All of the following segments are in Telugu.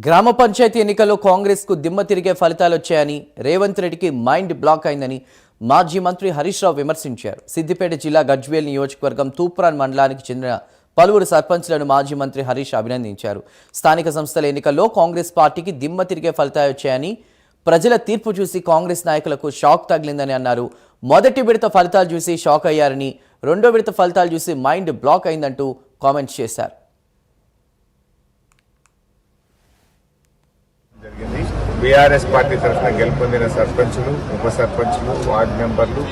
గ్రామ పంచాయతీ ఎన్నికల్లో కాంగ్రెస్కు దిమ్మ తిరిగే ఫలితాలు వచ్చాయని రేవంత్ రెడ్డికి మైండ్ బ్లాక్ అయిందని మాజీ మంత్రి హరీష్ రావు విమర్శించారు. సిద్దిపేట జిల్లా గజ్వేల్ నియోజకవర్గం తూప్రాన్ మండలానికి చెందిన పలువురు సర్పంచ్లను మాజీ మంత్రి హరీష్ అభినందించారు. స్థానిక సంస్థల ఎన్నికల్లో కాంగ్రెస్ పార్టీకి దిమ్మ తిరిగే ఫలితాలు వచ్చాయని, ప్రజల తీర్పు చూసి కాంగ్రెస్ నాయకులకు షాక్ తగిలిందని అన్నారు. మొదటి విడత ఫలితాలు చూసి షాక్ అయ్యారని, రెండో విడత ఫలితాలు చూసి మైండ్ బ్లాక్ అయిందంటూ కామెంట్స్ చేశారు. బీఆర్ఎస్ పార్టీ తరఫున గెలుపొందిన సర్పంచులు, ఉప సర్పంచులు, వార్డు మెంబర్లు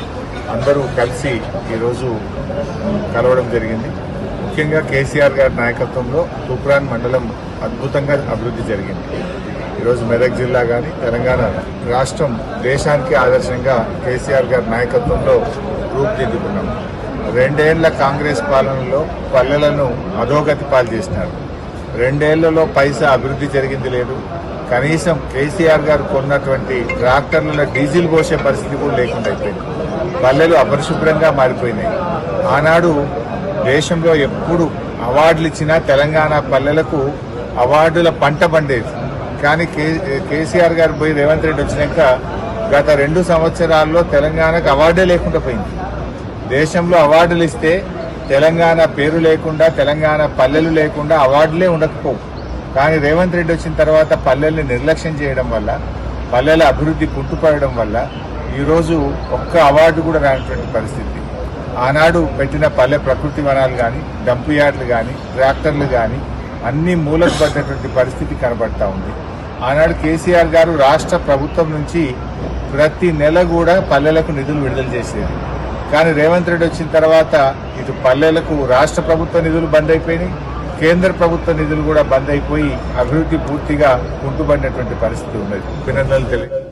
అందరూ కలిసి ఈరోజు కలవడం జరిగింది. ముఖ్యంగా కేసీఆర్ గారి నాయకత్వంలో తూప్రాన్ మండలం అద్భుతంగా అభివృద్ధి జరిగింది. ఈరోజు మెదక్ జిల్లా కానీ తెలంగాణ రాష్ట్రం దేశానికి ఆదర్శంగా కేసీఆర్ గారి నాయకత్వంలో రూపుదిద్దుకున్నాం. 2 ఏళ్ల కాంగ్రెస్ పాలనలో పల్లెలను అధోగతి పాలు చేసినారు. 2 ఏళ్లలో పైసా అభివృద్ధి జరిగింది లేదు. కనీసం కేసీఆర్ గారు కొన్నటువంటి ట్రాక్టర్లలో డీజిల్ పోసే పరిస్థితి కూడా లేకుండా అయిపోయింది. పల్లెలు అపరిశుభ్రంగా మారిపోయినాయి. ఆనాడు దేశంలో ఎప్పుడు అవార్డులు ఇచ్చినా తెలంగాణ పల్లెలకు అవార్డుల పంట పండేది. కానీ కేసీఆర్ గారు పోయి రేవంత్ రెడ్డి వచ్చినాక గత 2 సంవత్సరాల్లో తెలంగాణకు అవార్డే లేకుండా పోయింది. దేశంలో అవార్డులు ఇస్తే తెలంగాణ పేరు లేకుండా, తెలంగాణ పల్లెలు లేకుండా అవార్డులే ఉండకపోవు. కానీ రేవంత్ రెడ్డి వచ్చిన తర్వాత పల్లెల్ని నిర్లక్ష్యం చేయడం వల్ల, పల్లెల అభివృద్ధి కుంటుపడడం వల్ల ఈరోజు ఒక్క అవార్డు కూడా రానటువంటి పరిస్థితి. ఆనాడు పెట్టిన పల్లె ప్రకృతి వనాలు కానీ, డంప్ యార్డులు కానీ, ట్రాక్టర్లు కానీ అన్ని మూలకు పడ్డటువంటి పరిస్థితి కనబడతా ఉంది. ఆనాడు కేసీఆర్ గారు రాష్ట్ర ప్రభుత్వం నుంచి ప్రతి నెల కూడా పల్లెలకు నిధులు విడుదల చేసేది. కానీ రేవంత్ రెడ్డి వచ్చిన తర్వాత ఇటు పల్లెలకు రాష్ట్ర ప్రభుత్వ నిధులు బంద్ అయిపోయినాయి, కేంద్ర ప్రభుత్వ నిధులు కూడా బంద్ అయిపోయి అభివృద్ధి పూర్తిగా కుంటుపడినటువంటి పరిస్థితి ఉన్నది. అభినందనలు తెలియదు.